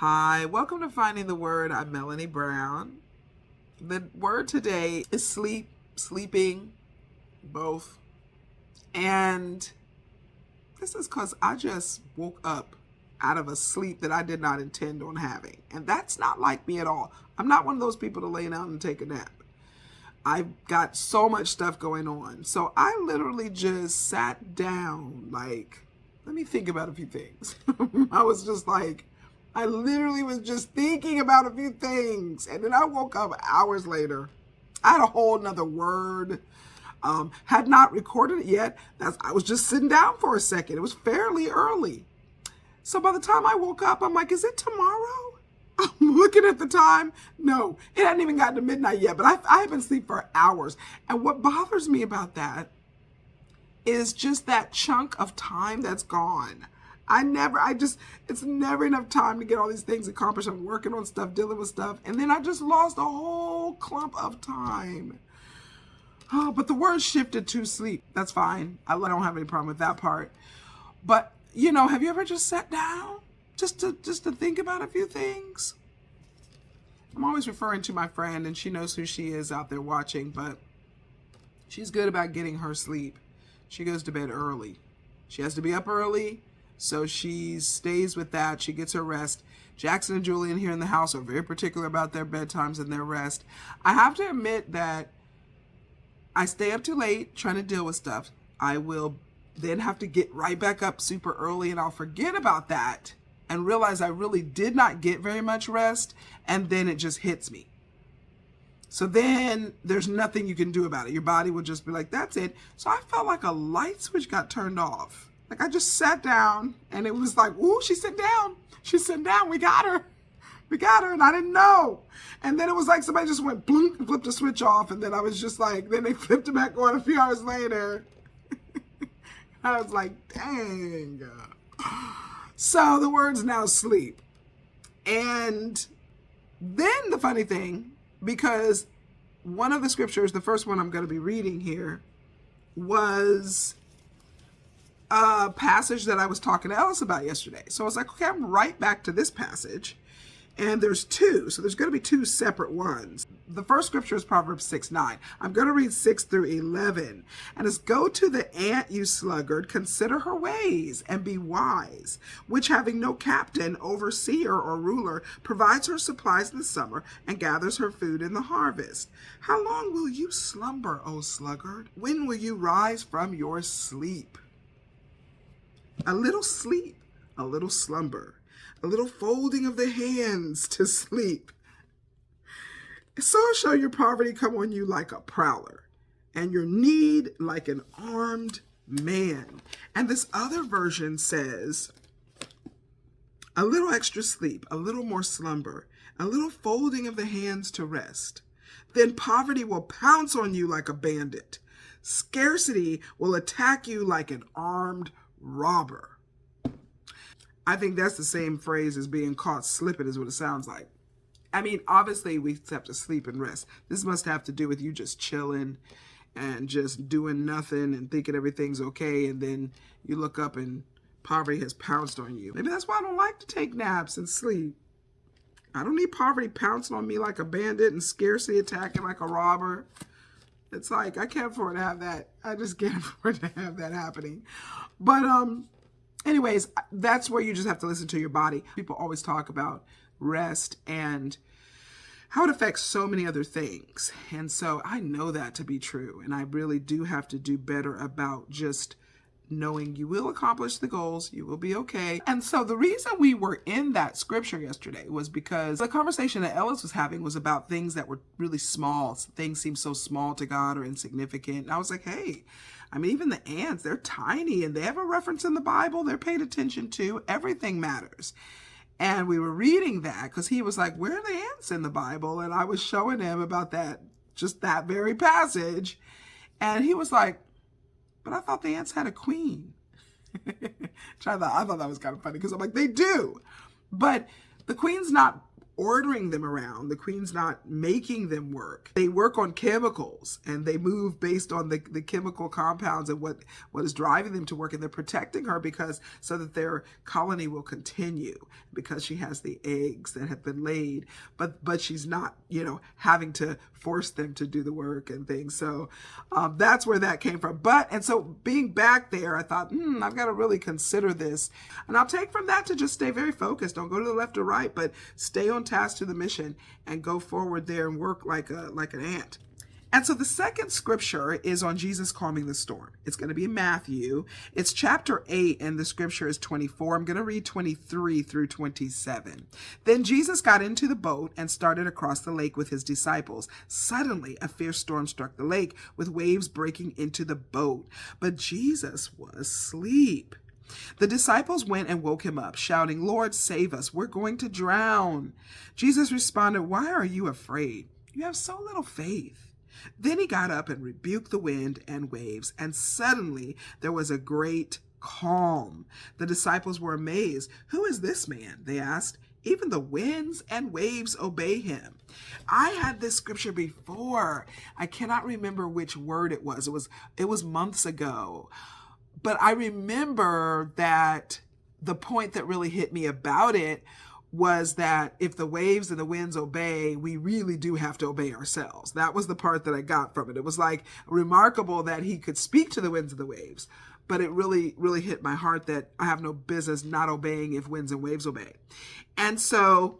Hi, welcome to Finding the Word. I'm Melanie Brown. The word today is sleep, sleeping, both. And this is because I just woke up out of a sleep that I did not intend on having. And that's not like me at all. I'm not one of those people to lay down and take a nap. I've got so much stuff going on. So I literally just sat down, let me think about a few things. I literally was just thinking about a few things. And then I woke up hours later. I had a whole nother word. Had not recorded it yet. I was just sitting down for a second. It was fairly early. So by the time I woke up, I'm like, is it tomorrow? I'm looking at the time. No, it hadn't even gotten to midnight yet, but I have been asleep for hours. And what bothers me about that is just that chunk of time that's gone. It's never enough time to get all these things accomplished. I'm working on stuff, dealing with stuff, and then I just lost a whole clump of time. Oh, but the word shifted to sleep. That's fine. I don't have any problem with that part. But, have you ever just sat down just to think about a few things? I'm always referring to my friend, and she knows who she is out there watching, but she's good about getting her sleep. She goes to bed early. She has to be up early, so she stays with that. She gets her rest. Jackson and Julian here in the house are very particular about their bedtimes and their rest. I have to admit that I stay up too late trying to deal with stuff. I will then have to get right back up super early, and I'll forget about that and realize I really did not get very much rest, and then it just hits me. So then there's nothing you can do about it. Your body will just be like, that's it. So I felt like a light switch got turned off. Like I just sat down and it was like, ooh, she's sitting down. She's sitting down. We got her. We got her. And I didn't know. And then it was like somebody just went blink and flipped the switch off. And then I was just like, then they flipped it back on a few hours later. I was like, dang. So the word's now sleep. And then the funny thing, because one of the scriptures, the first one I'm going to be reading here, was a passage that I was talking to Ellis about yesterday. So I was like, okay, I'm right back to this passage. And there's two. So there's going to be two separate ones. The first scripture is Proverbs 6:9. I'm going to read 6 through 11. And it's, go to the ant, you sluggard, consider her ways and be wise, which having no captain, overseer, or ruler, provides her supplies in the summer and gathers her food in the harvest. How long will you slumber, O sluggard? When will you rise from your sleep? A little sleep, a little slumber, a little folding of the hands to sleep. So shall your poverty come on you like a prowler, and your need like an armed man. And this other version says, a little extra sleep, a little more slumber, a little folding of the hands to rest. Then poverty will pounce on you like a bandit. Scarcity will attack you like an armed robber. I think that's the same phrase as being caught slipping is what it sounds like. I mean, obviously we have to sleep and rest. This must have to do with you just chilling and just doing nothing and thinking everything's okay. And then you look up and poverty has pounced on you. Maybe that's why I don't like to take naps and sleep. I don't need poverty pouncing on me like a bandit and scarcity attacking like a robber. It's like, I can't afford to have that. I just can't afford to have that happening. But anyways, that's where you just have to listen to your body. People always talk about rest and how it affects so many other things. And so I know that to be true. And I really do have to do better about just knowing you will accomplish the goals, you will be okay. And so the reason we were in that scripture yesterday was because the conversation that Ellis was having was about things that were really small. Things seem so small to God or insignificant. And I was like, hey, I mean, even the ants, they're tiny and they have a reference in the Bible they're paid attention to. Everything matters. And we were reading that because he was like, where are the ants in the Bible? And I was showing him about that, just that very passage. And he was like, but I thought the ants had a queen. I thought that was kind of funny because I'm like, they do. But the queen's not ordering them around. The queen's not making them work. They work on chemicals and they move based on the chemical compounds and what is driving them to work. And they're protecting her so that their colony will continue, because she has the eggs that have been laid, but she's not, having to force them to do the work and things. So that's where that came from. And so being back there, I thought, I've got to really consider this. And I'll take from that to just stay very focused. Don't go to the left or right, but stay on task to the mission and go forward there and work like an ant. And so the second scripture is on Jesus calming the storm. It's going to be in Matthew. It's chapter 8 and the scripture is 24. I'm going to read 23 through 27. Then Jesus got into the boat and started across the lake with his disciples. Suddenly, a fierce storm struck the lake with waves breaking into the boat. But Jesus was asleep. The disciples went and woke him up, shouting, "Lord, save us. We're going to drown." Jesus responded, "Why are you afraid? You have so little faith." Then he got up and rebuked the wind and waves, and suddenly there was a great calm. The disciples were amazed. "Who is this man?" they asked. "Even the winds and waves obey him." I had this scripture before. I cannot remember which word it was. It was months ago. But I remember that the point that really hit me about it was that if the waves and the winds obey, we really do have to obey ourselves. That was the part that I got from it. It was like remarkable that he could speak to the winds and the waves, but it really, really hit my heart that I have no business not obeying if winds and waves obey. And so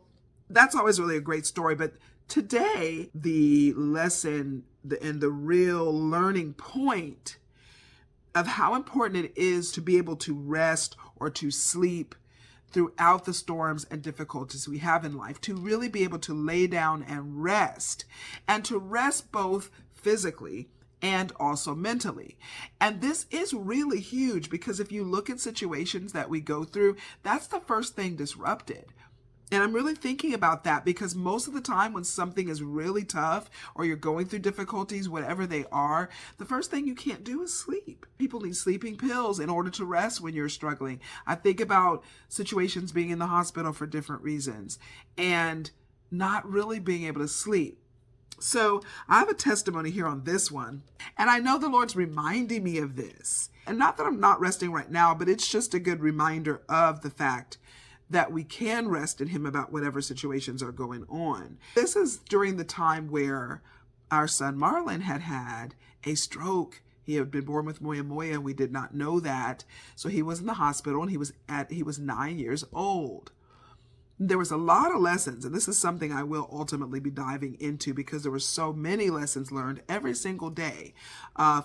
that's always really a great story. But today, the lesson and the real learning point of how important it is to be able to rest or to sleep throughout the storms and difficulties we have in life, to really be able to lay down and to rest both physically and also mentally. And this is really huge, because if you look at situations that we go through, that's the first thing disrupted. And I'm really thinking about that, because most of the time when something is really tough or you're going through difficulties, whatever they are, the first thing you can't do is sleep. People need sleeping pills in order to rest when you're struggling. I think about situations being in the hospital for different reasons and not really being able to sleep. So I have a testimony here on this one, and I know the Lord's reminding me of this. And not that I'm not resting right now, but it's just a good reminder of the fact that we can rest in him about whatever situations are going on. This is during the time where our son Marlon had a stroke. He had been born with moyamoya, and we did not know that. So he was in the hospital, and he was 9 years old. There was a lot of lessons, and this is something I will ultimately be diving into, because there were so many lessons learned every single day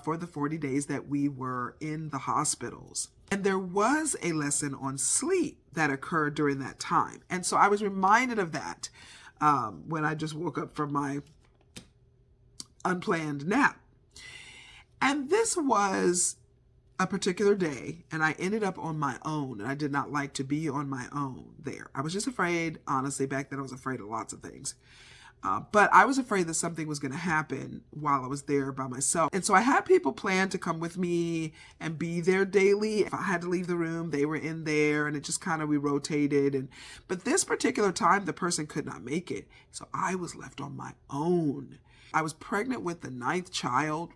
for the 40 days that we were in the hospitals. And there was a lesson on sleep that occurred during that time. And so I was reminded of that when I just woke up from my unplanned nap. And this was a particular day, and I ended up on my own, and I did not like to be on my own there. I was just afraid, honestly. Back then I was afraid of lots of things. But I was afraid that something was going to happen while I was there by myself. And so I had people plan to come with me and be there daily. If I had to leave the room, they were in there, and it just kind of, we rotated. But this particular time, the person could not make it. So I was left on my own. I was pregnant with the 9th child,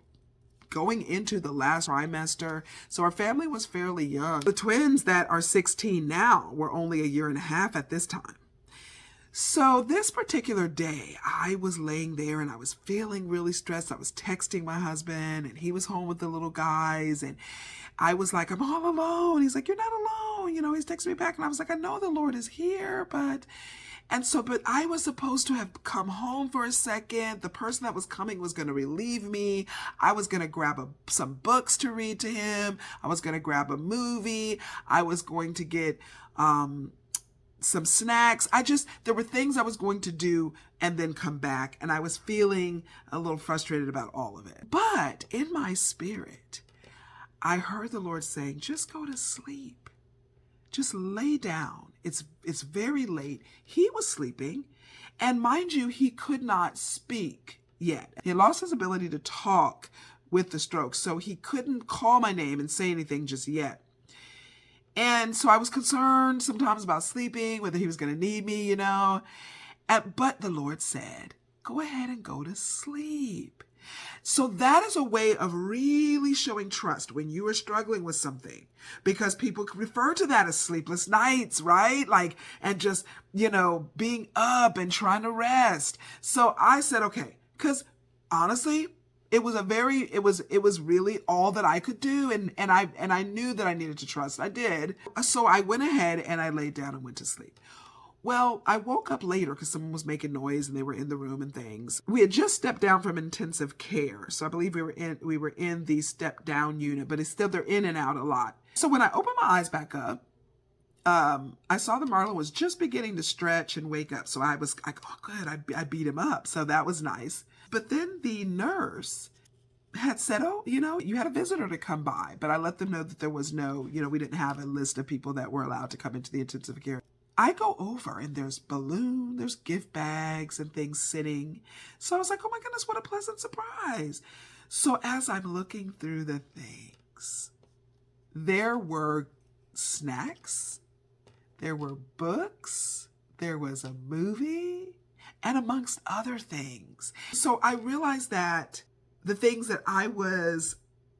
going into the last trimester. So our family was fairly young. The twins that are 16 now were only a year and a half at this time. So this particular day, I was laying there and I was feeling really stressed. I was texting my husband, and he was home with the little guys, and I was like, "I'm all alone." He's like, "You're not alone." He's texting me back, and I was like, "I know the Lord is here, but I was supposed to have come home for a second. The person that was coming was going to relieve me. I was going to grab some books to read to him. I was going to grab a movie. I was going to get some snacks. There were things I was going to do and then come back. And I was feeling a little frustrated about all of it. But in my spirit, I heard the Lord saying, "Just go to sleep. Just lay down. It's very late." He was sleeping. And mind you, he could not speak yet. He lost his ability to talk with the stroke. So he couldn't call my name and say anything just yet. And so I was concerned sometimes about sleeping, whether he was going to need me, But the Lord said, go ahead and go to sleep. So that is a way of really showing trust when you are struggling with something, because people refer to that as sleepless nights, right? Like, and just, being up and trying to rest. So I said, okay, because honestly, it was really all that I could do. And I knew that I needed to trust. I did. So I went ahead and I laid down and went to sleep. Well, I woke up later because someone was making noise and they were in the room and things. We had just stepped down from intensive care. So I believe we were in the step down unit, but it's still, they're in and out a lot. So when I opened my eyes back up, I saw that Marlon was just beginning to stretch and wake up. So I was like, oh, good. I beat him up. So that was nice. But then the nurse had said, oh, you had a visitor to come by. But I let them know that there was no, we didn't have a list of people that were allowed to come into the intensive care. I go over and there's there's gift bags and things sitting. So I was like, oh my goodness, what a pleasant surprise. So as I'm looking through the things, there were snacks, there were books, there was a movie, and amongst other things. So I realized that the things that I was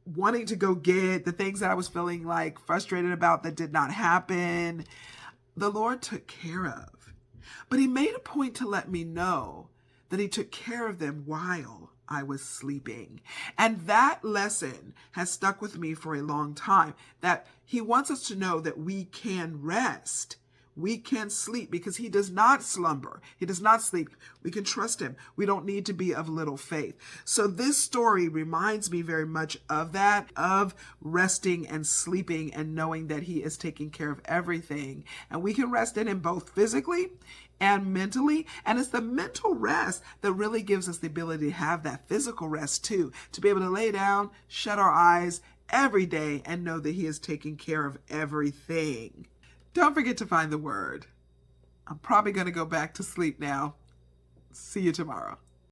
wanting to go get, the things that I was feeling like frustrated about that did not happen, the Lord took care of. But he made a point to let me know that he took care of them while I was sleeping. And that lesson has stuck with me for a long time, that he wants us to know that we can rest. We can sleep because he does not slumber. He does not sleep. We can trust him. We don't need to be of little faith. So this story reminds me very much of that, of resting and sleeping and knowing that he is taking care of everything. And we can rest in him both physically and mentally. And it's the mental rest that really gives us the ability to have that physical rest too, to be able to lay down, shut our eyes every day and know that he is taking care of everything. Don't forget to find the word. I'm probably going to go back to sleep now. See you tomorrow.